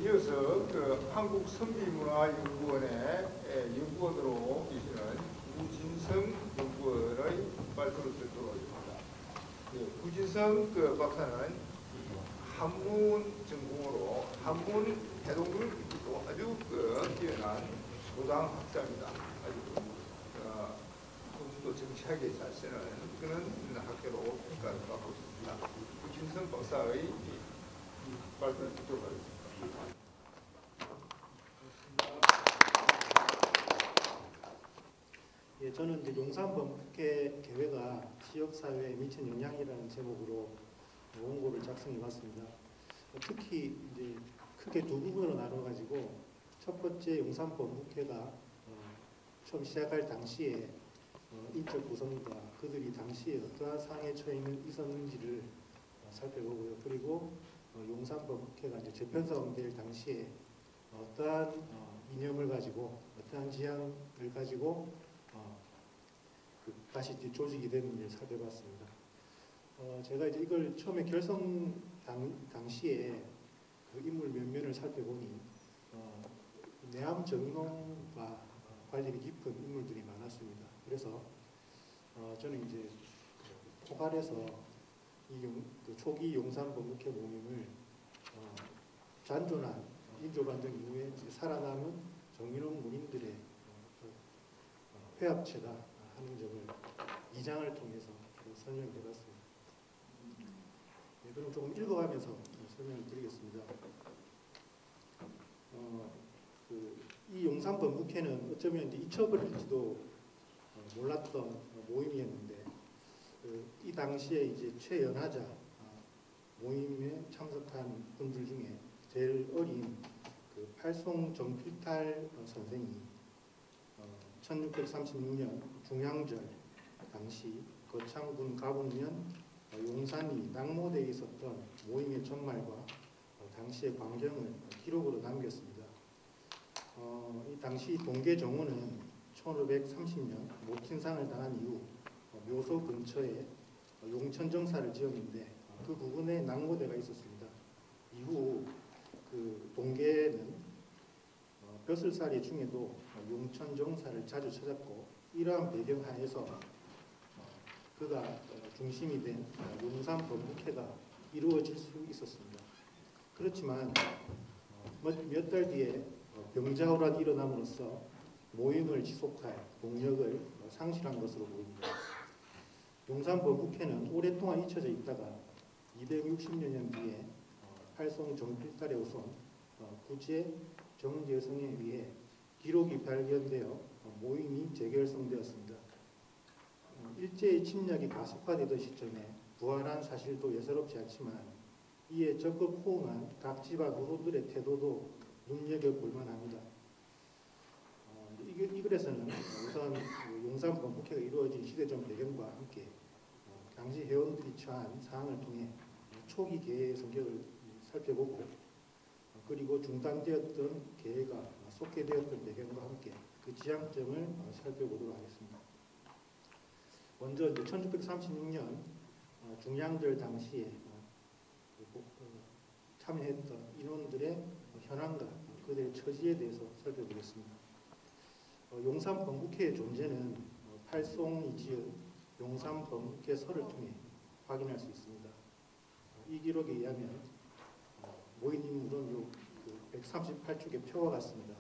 이어서 한국선비문화연구원의 연구원으로 계시는 구진성 연구원의 발표를 듣도록 하겠습니다. 구진성 박사는 한문 전공으로 한문 해동을 아주 뛰어난 소장학자입니다. 아주 공부도 정치하게 잘 쓰는 그런 학교로 평가를 받고 있습니다. 구진성 박사의 발표를 듣도록 하겠습니다. 예, 저는 이제 용산범국회 개회가 지역사회에 미친 영향이라는 제목으로 원고를 작성해봤습니다. 특히 이제 크게 두 부분으로 나눠가지고 첫 번째 용산범국회가 처음 시작할 당시에 인적 구성과 그들이 당시에 어떠한 상황에 처해 있었는지를 살펴보고요. 그리고 용산범국회가 이제 재편성될 당시에 어떠한 이념을 가지고 어떠한 지향을 가지고 다시 이제 조직이 됐는지를 살펴봤습니다. 제가 이제 이걸 처음에 결성 당시에 그 인물 면면을 살펴보니 내암 정인홍과 관련이 깊은 인물들이 많았습니다. 그래서 저는 이제 포괄해서 그 초기 용산범국회 모임을 잔존한 인조반정 이후에 살아남은 정인홍 문인들의 회합체다 하는 점을 2장을 통해서 설명을 해봤습니다. 네, 그럼 조금 읽어가면서 설명을 드리겠습니다. 이 용산범국회는 어쩌면 이제 잊혀버릴지도 몰랐던 모임이었는데 이 당시에 이제 최연하자 모임에 참석한 분들 중에 제일 어린 그 팔송 정필탈 선생이 1636년 중양절 당시 거창군 가보면 용산이 낙모대에 있었던 모임의 전말과 당시의 광경을 기록으로 남겼습니다. 이 당시 동계 정원은 1530년 모친상을 당한 이후 묘소 근처에 용천정사를 지었는데 그 부근에 낙모대가 있었습니다. 이후 그 동계는 벼슬살이 중에도 용천정사를 자주 찾았고 이러한 배경 하에서 그가 중심이 된 용산범국회가 이루어질 수 있었습니다. 그렇지만 몇 달 뒤에 병자호란이 일어남으로써 모임을 지속할 동력을 상실한 것으로 보입니다. 용산범국회는 오랫동안 잊혀져 있다가 260여 년 뒤에 팔송 정필달에 우선 구제 정재성에 의해 기록이 발견되어 모임이 재결성되었습니다. 일제의 침략이 가속화되던 시점에 부활한 사실도 예사롭지 않지만 이에 적극 호응한 각 지방 후보들의 태도도 눈여겨볼 만합니다. 이 글에서는 우선 용산범국회가 이루어진 시대적 배경과 함께 당시 회원들이 처한 사항을 통해 초기 개회의 성격을 살펴보고 그리고 중단되었던 개회가 속개되었던 배경과 함께 그 지향점을 살펴보도록 하겠습니다. 먼저 1636년 중양절 당시에 참여했던 인원들의 현황과 그들의 처지에 대해서 살펴보겠습니다. 용산범국회의 존재는 팔송이 지은 용산범국회서를 통해 확인할 수 있습니다. 이 기록에 의하면 모인 인물은 138쪽의 표와 같습니다.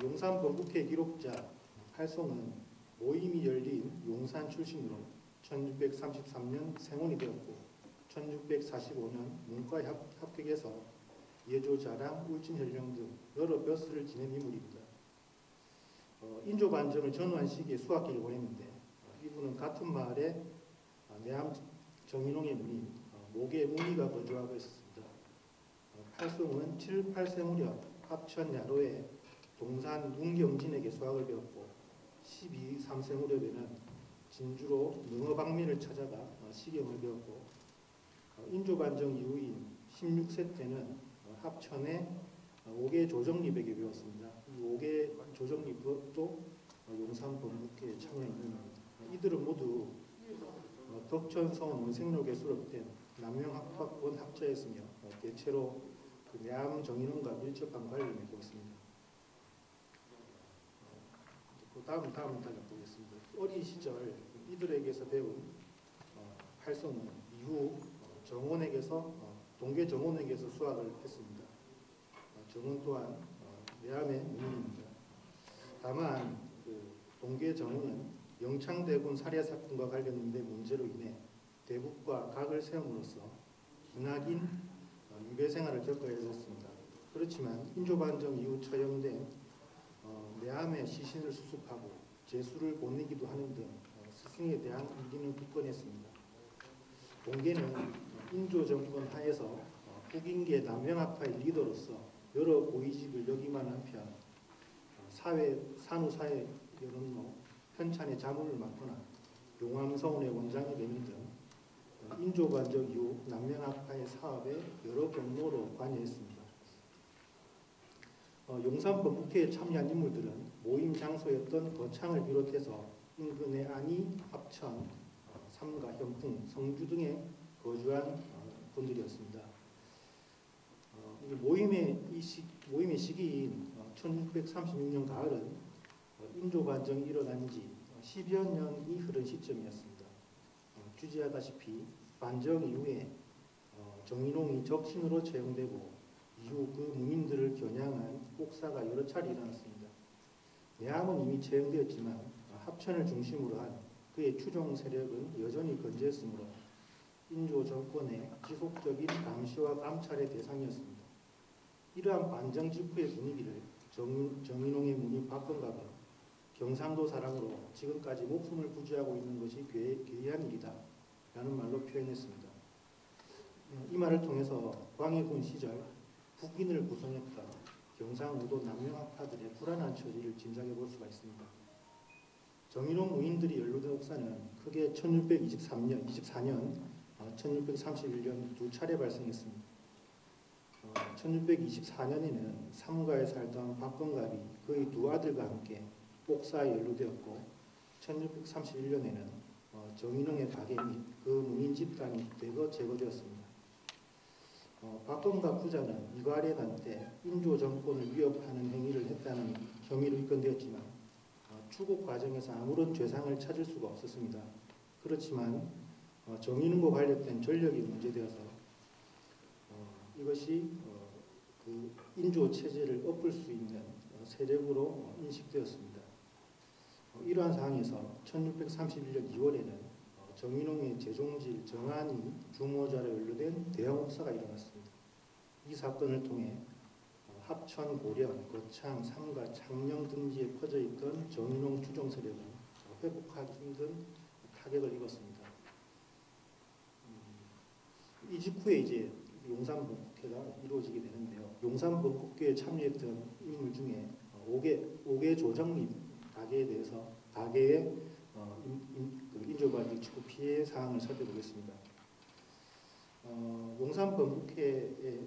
용산범국회 기록자 팔송은 모임이 열린 용산 출신으로 1633년 생원이 되었고 1645년 문과에 합격해서 예조자랑, 울진혈령 등 여러 벼슬을 지낸 인물입니다. 인조반정을 전후한 시기에 수학기를 보냈는데 이분은 같은 마을에 내암 정인홍의 문인 목의 문희가 거주하고 있었습니다. 팔송은 7, 8세 무렵 합천 야로에 동산 문경진에게 수학을 배웠고 12, 3세 무렵에는 진주로 능어방미를 찾아가 시경을 배웠고 인조반정 이후인 16세 때는 합천의 옥의 조정립에게 배웠습니다. 이 옥의 조정립도 용산범국회에 참여했는 이들은 모두 덕천성 원생록에 수록된 남명학파권 학자였으며 대체로 그 내암 정인원과 밀접한 관련을 맺고 있습니다. 그 다음 단락 보겠습니다. 어린 시절 이들에게서 배운 활성은 이후 정원에게서 동계 정원에게서 수학을 했습니다. 정원 또한 내암의 문인입니다. 다만 그 동계 정원은 영창대군 살해 사건과 관련된 문제로 인해 대국과 각을 세움으로써 기나긴 유배 생활을 겪어야 했습니다. 그렇지만 인조반정 이후 처형된 내암의 시신을 수습하고 제수를 보내기도 하는 등 스승에 대한 일기는 굳건했습니다. 동계는 인조 정권 하에서 북인계 남명학파의 리더로서 여러 고위직을 역임한 한편 산후사회 여론로 편찬의 자문을 맡거나 용암서원의 원장이 되는 등 인조반정 이후 남명학파의 사업에 여러 경로로 관여했습니다. 용산 범국회에 참여한 인물들은 모임 장소였던 거창을 비롯해서 인근의 안이, 합천, 삼가, 현풍, 성주 등에 거주한 분들이었습니다. 모임의 시기인 1636년 가을은 인조반정이 일어난 지 10여 년이 흐른 시점이었습니다. 주지하다시피 반정 이후에 정인홍이 적신으로 채용되고 이후 그 문인들을 겨냥한 복사가 여러 차례 일어났습니다. 내암은 이미 채용되었지만 합천을 중심으로 한 그의 추종 세력은 여전히 건재했으므로 인조 정권의 지속적인 감시와 감찰의 대상이었습니다. 이러한 반정 직후의 분위기를 정인홍의 문인 박건갑은 경상도 사람으로 지금까지 목숨을 부지하고 있는 것이 괴이한 일이다 라는 말로 표현했습니다. 이 말을 통해서 광해군 시절 북인을 구성했던 경상우도 남명학파들의 불안한 처지를 짐작해 볼 수가 있습니다. 정인홍 무인들이 연루된 옥사는 크게 1624년, 1631년 두 차례 발생했습니다. 1624년에는 삼가에 살던 박건갑이 그의 두 아들과 함께 옥사에 연루되었고 1631년에는 정인홍의 가게 및 그 무인 집단이 대거 제거되었습니다. 박건갑 부자는 이괄해난 때 인조 정권을 위협하는 행위를 했다는 혐의로 입건되었지만 추국 과정에서 아무런 죄상을 찾을 수가 없었습니다. 그렇지만 정인홍과 관련된 전력이 문제되어서 이것이 그 인조 체제를 엎을 수 있는 세력으로 인식되었습니다. 이러한 상황에서 1631년 2월에는 정인홍의 제종질 정한이 주모자로 연루된 대형 옥사가 일어났습니다. 이 사건을 통해 합천, 고령, 거창, 삼가, 창녕 등지에 퍼져있던 정인홍 추종 세력은 회복하기 힘든 타격을 입었습니다. 이 직후에 이제 용산 범국회가 이루어지게 되는데요. 용산 범국회에 참여했던 인물 중에 옥계 조정립 가게에 대해서 가게의 인조반정 직후 피해 사항을 살펴보겠습니다. 용산 범국회에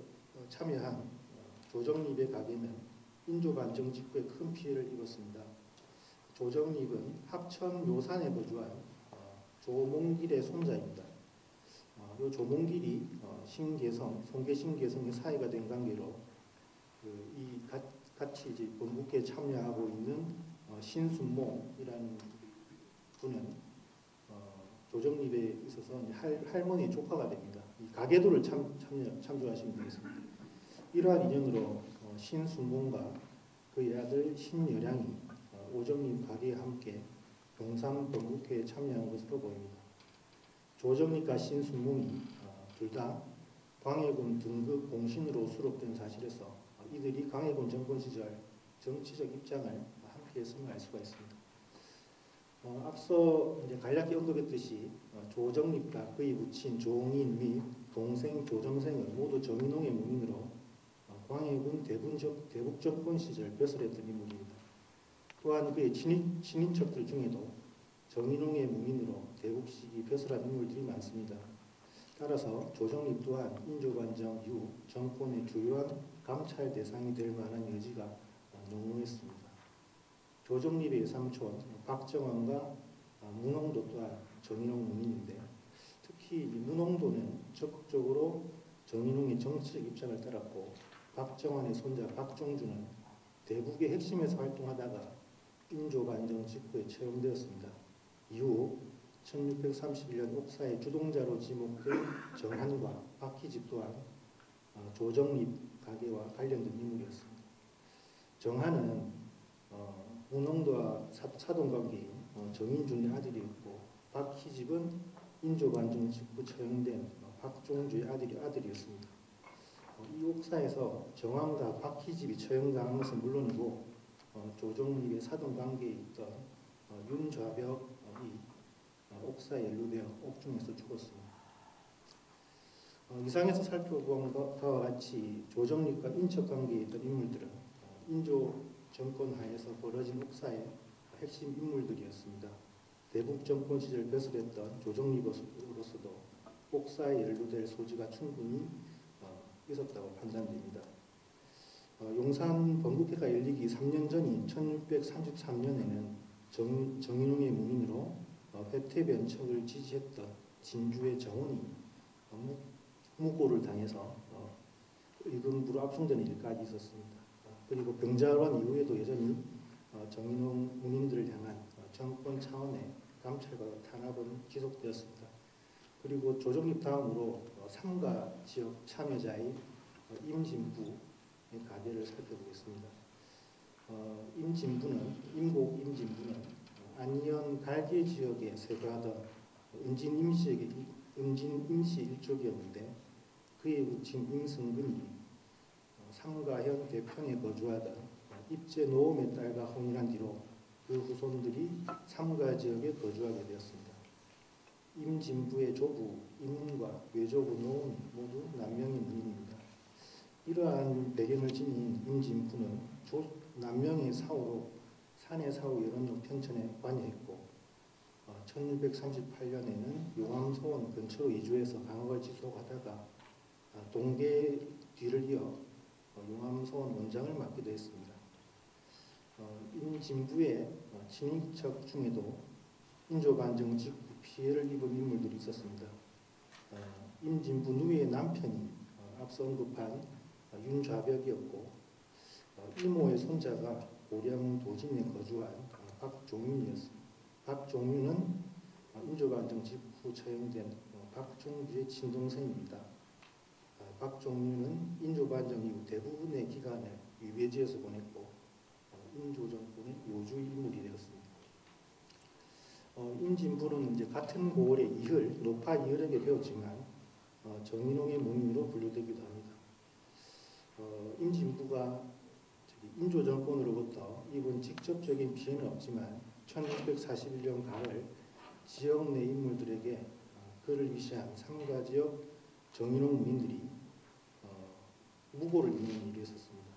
참여한 조정립의 가게는 인조반정 직후에 큰 피해를 입었습니다. 조정립은 합천 묘산에 거주한 조몽길의 손자입니다. 이 조몽길이 송계 신계성의 사이가 된 관계로 같이 이제 범국회에 참여하고 있는 신순몽이라는 분은 조정립에 있어서 할머니의 조카가 됩니다. 이 가계도를 참조하시면 되겠습니다. 이러한 인연으로 신순몽과 그의 아들 신여량이 오정립 가게에 함께 용산 범국회에 참여한 것으로 보입니다. 조정립과 신순몽이 둘 다 광해군 등급 공신으로 수록된 사실에서 이들이 광해군 정권 시절 정치적 입장을 함께 했음을 알 수가 있습니다. 앞서 이제 간략히 언급했듯이 조정립과 그의 부친 조홍인 및 동생 조정생은 모두 정인홍의 무민으로 광해군 대북 정권 시절 벼슬했던 인물입니다. 또한 그의 친인척들 중에도 정인홍의 무민으로 대북 시기 벼슬한 인물들이 많습니다. 따라서 조정립 또한 인조반정 이후 정권의 주요한 감찰 대상이 될 만한 여지가 농후했습니다. 조정립의 삼촌 박정원과 문홍도 또한 정인홍 무민인데 특히 문홍도는 적극적으로 정인홍의 정치적 입장을 따랐고 박정환의 손자 박종주는 대북의 핵심에서 활동하다가 인조반정 직후에 처형되었습니다. 이후 1631년 옥사의 주동자로 지목된 정한과 박희집 또한 조정립 가계와 관련된 인물이었습니다. 정한은 문홍도와 사돈관계인 정인준의 아들이었고 박희집은 인조반정 직후 처형된 박종주의 아들이었습니다. 이 옥사에서 정한과 박희집이 처형당한 것은 물론이고 조정립의 사돈관계에 있던 윤좌벽이 옥사에 연루되어 옥중에서 죽었습니다. 이상에서 살펴본 것과 같이 조정립과 인척관계에 있던 인물들은 인조 정권 하에서 벌어진 옥사의 핵심 인물들이었습니다. 대북 정권 시절 배설했던 조정립으로서도 옥사에 연루될 소지가 충분히 있었다고 판단됩니다. 용산 번국회가 열리기 3년 전인 1633년에는 정인홍의 문인으로 회퇴변척을 지지했던 진주의 정원이 무고를 당해서 의금부로 압송되는 일까지 있었습니다. 그리고 병자호란 이후에도 여전히 정인홍 문인들을 향한 정권 차원의 감찰과 탄압은 지속되었습니다. 그리고 조정립 다음으로 삼가 지역 참여자의 임진부의 가계를 살펴보겠습니다. 임진부는 안희연 갈계 지역에 세거하던 은진 임씨 일족이었는데 그의 부친 임승근이 삼가현 대평에 거주하던 입제 노음의 딸과 혼인한 뒤로 그 후손들이 삼가 지역에 거주하게 되었습니다. 임진부의 조부 임은과 외조부 노음이 모두 남명의 문인입니다. 이러한 배경을 지닌 임진부는 남명의 사후로 산해 사후 여론용 편천에 관여했고 1638년에는 용암소원 근처로 이주해서 강학을 지속하다가 동계 뒤를 이어 용암소원 원장을 맡기도 했습니다. 임진부의 친인척 중에도 인조반정 직후 피해를 입은 인물들이 있었습니다. 임진부 누이의 남편이 앞서 언급한 윤좌벽이었고 이모의 손자가 고량 도진에 거주한 박종윤이었습니다. 박종윤은 인조반정 직후 처형된 박종주의 친동생입니다. 박종윤은 인조반정 이후 대부분의 기간을 유배지에서 보냈고 인조정권의 요주 인물이 되었습니다. 임진부는 이제 같은 고을의 이흘, 노파 이흘에게 배웠지만 정인홍의 문인으로 분류되기도 합니다. 임진부가 인조 정권으로부터 입은 직접적인 피해는 없지만 1641년 가을 지역 내 인물들에게 그를 위시한 삼가 지역 정인홍 문인들이 무고를 입는 일이 있었습니다.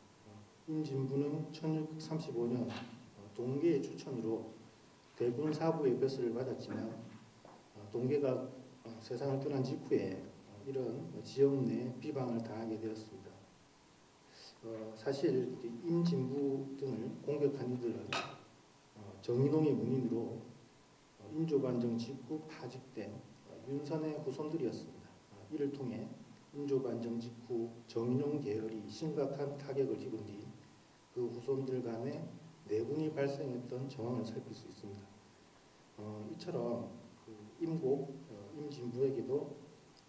임진부는 1635년 동계의 추천으로 대군 사부의 벼슬을 받았지만 동계가 세상을 떠난 직후에 이런 지역 내 비방을 당하게 되었습니다. 사실 임진부 등을 공격한 이들은 정인홍의 문인으로 인조반정 직후 파직된 윤선의 후손들이었습니다. 이를 통해 인조반정 직후 정인홍 계열이 심각한 타격을 입은 뒤 그 후손들 간의 내분이 발생했던 정황을 살필 수 있습니다. 이처럼 임진부에게도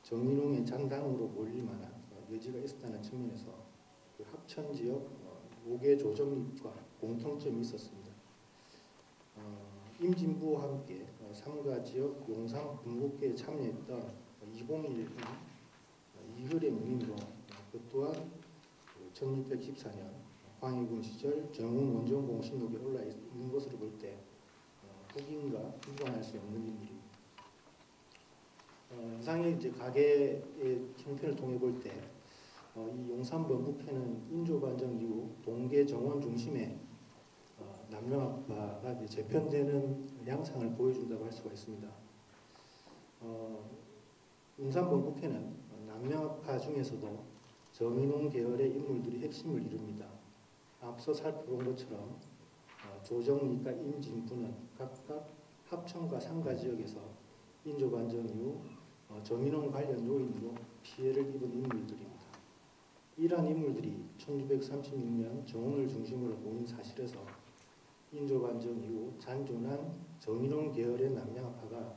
정인홍의 장당으로 몰릴 만한 여지가 있었다는 측면에서 그 합천 지역 5개 조정립과 공통점이 있었습니다. 임진부와 함께 삼가 지역 용산 분국회에 참여했던 201인 이흘의 문인으로 그 또한 1614년 광해군 시절 정운 원정공신록에 올라 있는 것으로 볼 때 국인과 무관할 수 없는 인물입니다. 이상의 이제 가계의 형편을 통해 볼 때 이 용산 번국회는 인조반정 이후 동계 정원 중심의 남명학파가 이제 재편되는 양상을 보여준다고 할 수가 있습니다. 용산 번국회는 남명학파 중에서도 정인홍 계열의 인물들이 핵심을 이룹니다. 앞서 살펴본 것처럼 조정립과 임진부는 각각 합천과 삼가 지역에서 인조반정 이후 정인홍 관련 요인으로 피해를 입은 인물들입니다. 이러한 인물들이 1636년 정원을 중심으로 모인 사실에서 인조반정 이후 잔존한 정인홍 계열의 남양파가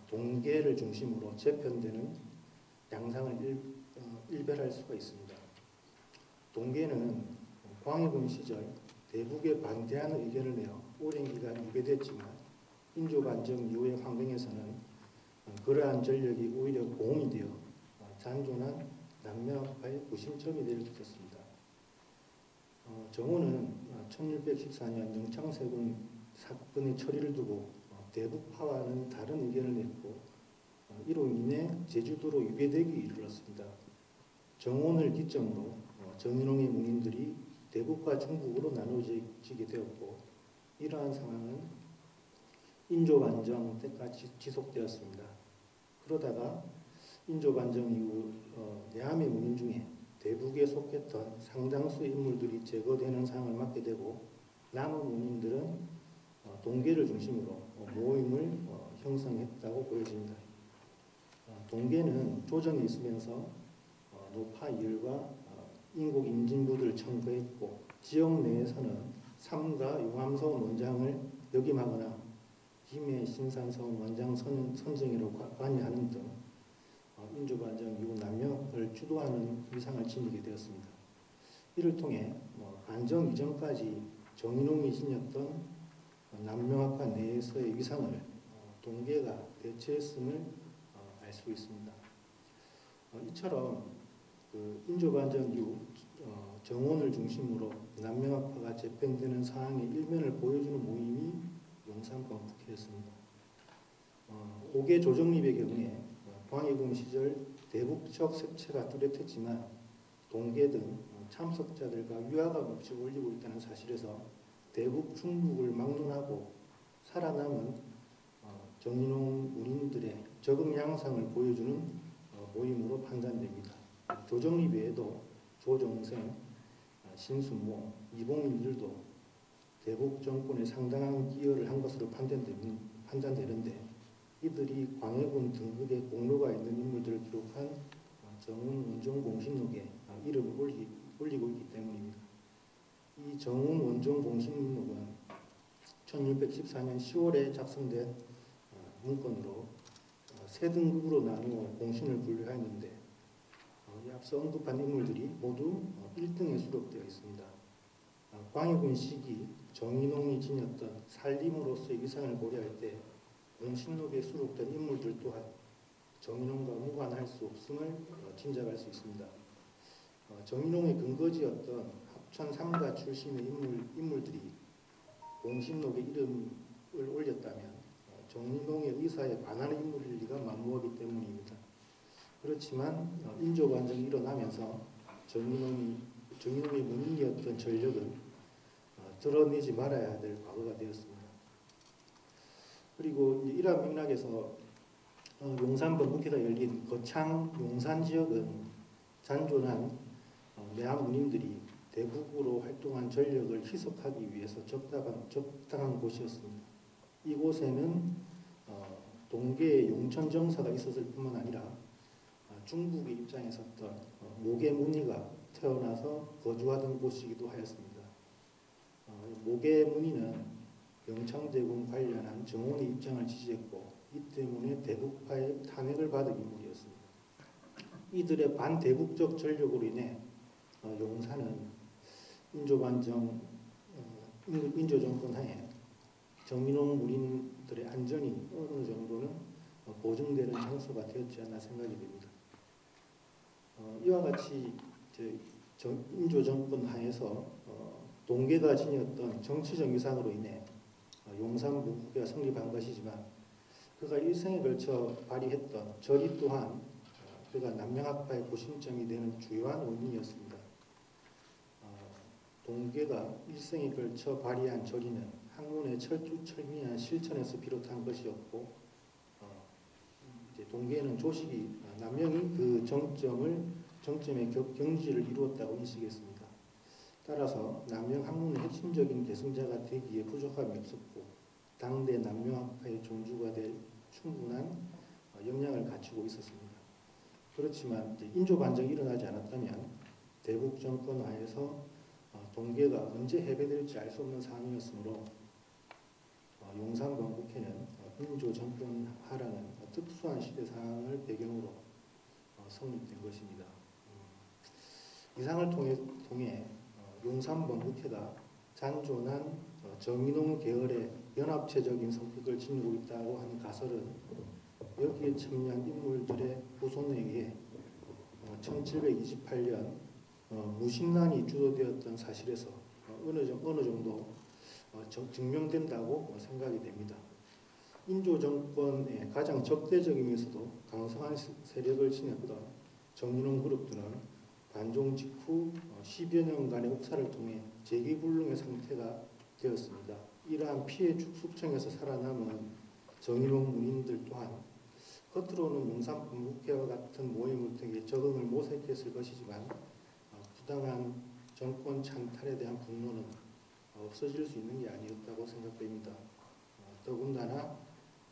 동계를 중심으로 재편되는 양상을 일별할 수가 있습니다. 동계는 광해군 시절 대북에 반대하는 의견을 내어 오랜 기간 유배됐지만 인조반정 이후의 환경에서는 그러한 전력이 오히려 보험이 되어 잔존한 남양파의 구심점이 되어 있었습니다. 정호는 1614년 영창세군 사건의 처리를 두고 대북파와는 다른 의견을 냈고 이로 인해 제주도로 유배되기 이르렀습니다. 정원을 기점으로 정인홍의 문인들이 대북과 중국으로 나누어지게 되었고 이러한 상황은 인조반정 때까지 지속되었습니다. 그러다가 인조반정 이후 내함의 문인 중에 대북에 속했던 상당수의 인물들이 제거되는 상황을 맞게 되고 남은 문인들은 동계를 중심으로 모임을 형성했다고 보여집니다. 동계는 조정에 있으면서 노파 이을과 인국 임진부들을 청구했고 지역 내에서는 삼가 용암서원 원장을 역임하거나 김해 신산서원 원장 선정으로 관여하는 등 인조반정 이후 남명을 주도하는 위상을 지니게 되었습니다. 이를 통해 반정 이전까지 정인홍이 지녔던 남명학파 내에서의 위상을 동계가 대체했음을 알 수 있습니다. 이처럼 인조반정 이후 정원을 중심으로 남명학파가 재편되는 상황의 일면을 보여주는 모임이 용산광북회였습니다. 5개 조정립의 경우에 광해군 시절 대북적 색채가 뚜렷했지만 동계 등 참석자들과 유화가 몫을 올리고 있다는 사실에서 대북 중국을 막론하고 살아남은 정인홍 문인들의 적응 양상을 보여주는 모임으로 판단됩니다. 조정립 외에도 조정생, 신순모, 이봉인들도 대북 정권에 상당한 기여를 한 것으로 판단되는데 이들이 광해군 등극에 공로가 있는 인물들을 기록한 정운 원종 공신록에 이름을 올리고 있기 때문입니다. 이 정운 원종 공신록은 1614년 10월에 작성된 문건으로 세 등급으로 나누어 공신을 분류하였는데 앞서 언급한 인물들이 모두 1등에 수록되어 있습니다. 광해군 시기 정인홍이 지녔던 살림으로서의 위상을 고려할 때 공신록에 수록된 인물들 또한 정인홍과 무관할 수 없음을 짐작할 수 있습니다. 정인홍의 근거지였던 합천 삼가 출신의 인물들이 공신록에 이름을 올렸다면 정인홍의 의사에 반하는 인물일 리가 만무하기 때문입니다. 그렇지만 인조반정이 일어나면서 정인홍의 문인이었던 전력은 드러내지 말아야 될 과거가 되었습니다. 그리고 이러한 맥락에서 용산 범국회가 열린 거창 용산 지역은 잔존한 내한 문인들이 대북으로 활동한 전력을 희석하기 위해서 적당한 곳이었습니다. 이곳에는 동계의 용천정사가 있었을 뿐만 아니라 중국의 입장에 섰던 모계 문의가 태어나서 거주하던 곳이기도 하였습니다. 모계 문의는 영창제군 관련한 정원의 입장을 지지했고 이 때문에 대북파의 탄핵을 받은 인물이었습니다. 이들의 반대북적 전력으로 인해 용산은 인조 정권 하에 정인홍 문인들의 안전이 어느 정도는 보증되는 장소가 되었지 않나 생각이 됩니다. 이와 같이 인조 정권 하에서 동계가 지녔던 정치적 위상으로 인해 용산 북국회가 성립한 것이지만 그가 일생에 걸쳐 발휘했던 저리 또한 그가 남명학파의 구심점이 되는 주요한 원인이었습니다. 동계가 일생에 걸쳐 발휘한 저리는 학문의 철두철미한 실천에서 비롯한 것이었고 동계는 조식이 남명이 그 정점의 경지를 이루었다고 인식했습니다. 따라서 남명 학문의 핵심적인 계승자가 되기에 부족함이 없었고 당대 남명학파의 존주가 될 충분한 역량을 갖추고 있었습니다. 그렇지만 인조 반정이 일어나지 않았다면 대북 정권 하에서 동계가 언제 해배될지 알 수 없는 상황이었으므로 용산 광복회는 민조 정권 하라는 특수한 시대 상황을 배경으로 성립된 것입니다. 이 상을 통해 용산 광복회가 잔존한 정인홍 계열의 연합체적인 성격을 지니고 있다고 하는 가설은 여기에 참여한 인물들의 후손에 의해 1728년 무신난이 주도되었던 사실에서 어느 정도 증명된다고 생각이 됩니다. 인조 정권의 가장 적대적이면서도 강성한 세력을 지녔던 정인홍 그룹들은 반종 직후 10여 년간의 옥사를 통해 재기불능의 상태가 되었습니다. 이러한 피해 축소청에서 살아남은 정인홍 문인들 또한 겉으로는 용산 분국회와 같은 모임을 통해 적응을 모색했을 것이지만 부당한 정권 찬탈에 대한 분노는 없어질 수 있는 게 아니었다고 생각됩니다. 더군다나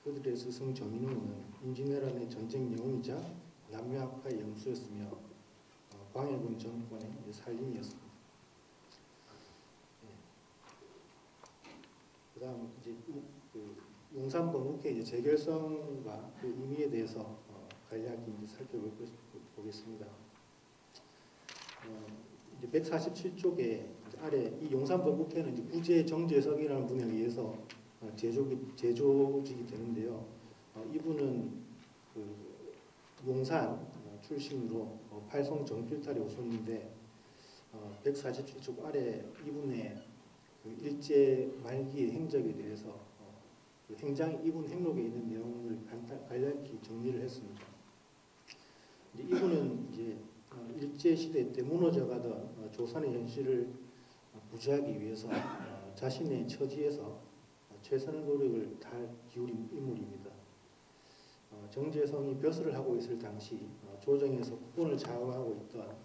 그들의 스승 정인홍은 임진왜란의 전쟁 영웅이자 남녀학파의 영수였으며 광해군 정권의 살림이었습니다. 그다음 이제 용산 번국회 재결성과 그 의미에 대해서 간략히 살펴보겠습니다. 이제 147쪽에 아래 이 용산 번국회는 이제 구제 정재석이라는 분에 의해서 제조직이 되는데요. 이분은 그 용산 출신으로 팔송 정필탈의 후손인데 147쪽 아래 이분의 그 일제 말기의 행적에 대해서 그 이분 행록에 있는 내용을 간략히 정리를 했습니다. 이분은 이제 일제 시대 때 무너져가던 조선의 현실을 구제하기 위해서 자신의 처지에서 최선의 노력을 다할 기울인 인물입니다. 정재성이 벼슬을 하고 있을 당시 조정에서 국본을 좌우하고 있던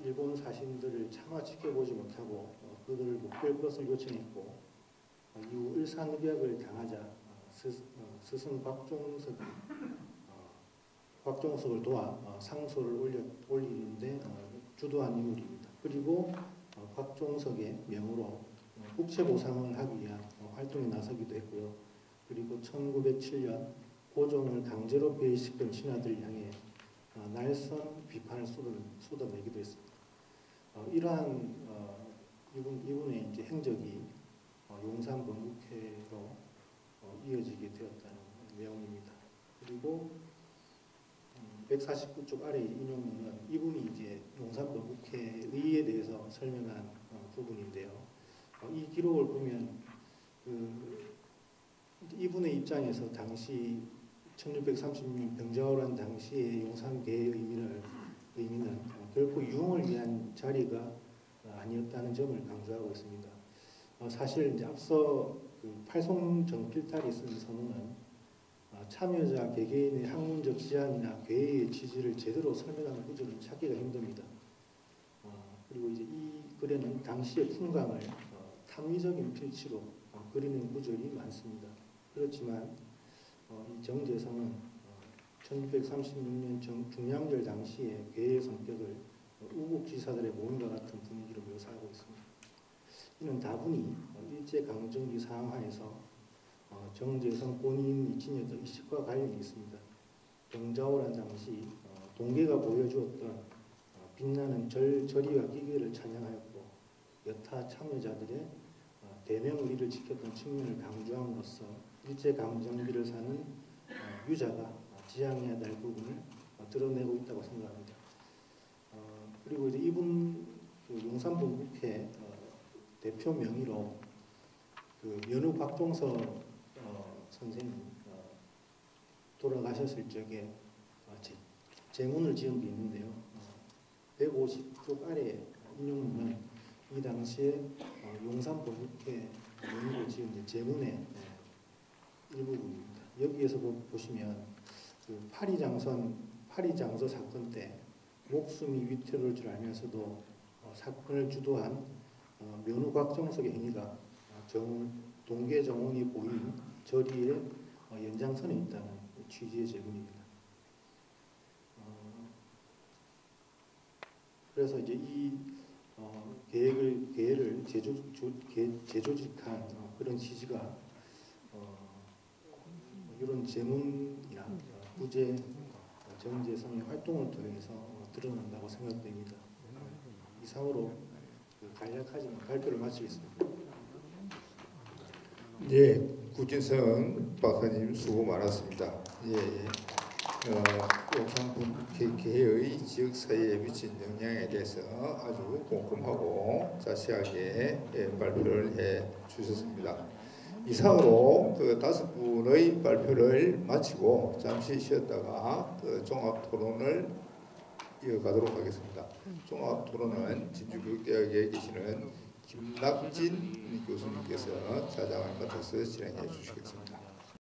일본 사신들을 차마 지켜보지 못하고 그들을 목별 것을 요청했고 이후 일산의벽을 당하자 스승 곽종석을 도와 상소를 올리는데 주도한 인물입니다. 그리고 곽종석의 명으로 국채보상을 하기 위한 활동에 나서기도 했고요. 그리고 1907년 고종을 강제로 배임시킨 신하들을 향해 날선 비판을 쏟아내기도 했습니다. 이러한 이분의 이제 행적이 용산 번국회로 이어지게 되었다는 내용입니다. 그리고 149쪽 아래 인용문은 이분이 이제 용산 번국회 의의에 대해서 설명한 부분인데요. 이 기록을 보면 이분의 입장에서 당시 1636년 병자호란 당시의 용산계의 의미는 결코 유흥을 위한 자리가 아니었다는 점을 강조하고 있습니다. 사실 이제 앞서 그 팔송 정필탈이 쓴 서문은 참여자 개개인의 학문적 지향이나 괴의 취지를 제대로 설명하는 구절은 찾기가 힘듭니다. 그리고 이제 이 글에는 당시의 풍광을 탐미적인 필치로 그리는 구절이 많습니다. 그렇지만 이 정재성은 1636년 중량절 당시의 괴의 성격을 우국지사들의 모임과 같은 분위기로 묘사하고 있습니다. 이는 다분히 일제강점기 상황하에서 정재성 본인이 지녔던 의식과 관련이 있습니다. 병자호란 당시 동계가 보여주었던 빛나는 절의와 기계를 찬양하였고 여타 참여자들의 대명의리를 지켰던 측면을 강조함으로써 일제강점기를 사는 유자가 지향해야 될 부분을 드러내고 있다고 생각합니다. 그리고 이제 이분 용산 번국회 대표 명의로 그 연우 곽종석 선생님 돌아가셨을 적에 제문을 지은 게 있는데요. 150쪽 아래 인용문은 이 당시에 용산 번국회 명의로 지은 제문의 일부분입니다. 여기에서 보시면 그 파리장서 사건 때 목숨이 위태로울 줄 알면서도 사건을 주도한 면후 곽종석의 행위가 동계 정원이 보인 절의의 연장선에 있다는 취지의 제문입니다. 그래서 이제 이 계획을 재조직한 그런 취지가 이런 재문이나 부재, 정제, 성의 활동을 통해서 드러난다고 생각됩니다. 이상으로 간략하지만 발표를 마치겠습니다. 예, 구진성 박사님 수고 많았습니다. 용산 개의 지역 사회에 미친 영향에 대해서 아주 꼼꼼하고 자세하게 발표를 해 주셨습니다. 이상으로 그 5분의 발표를 마치고 잠시 쉬었다가 그 종합 토론을 이어가도록 하겠습니다. 종합 토론은 진주교육대학에 계시는 김낙진 교수님께서 자장을 맡아서 진행해 주시겠습니다.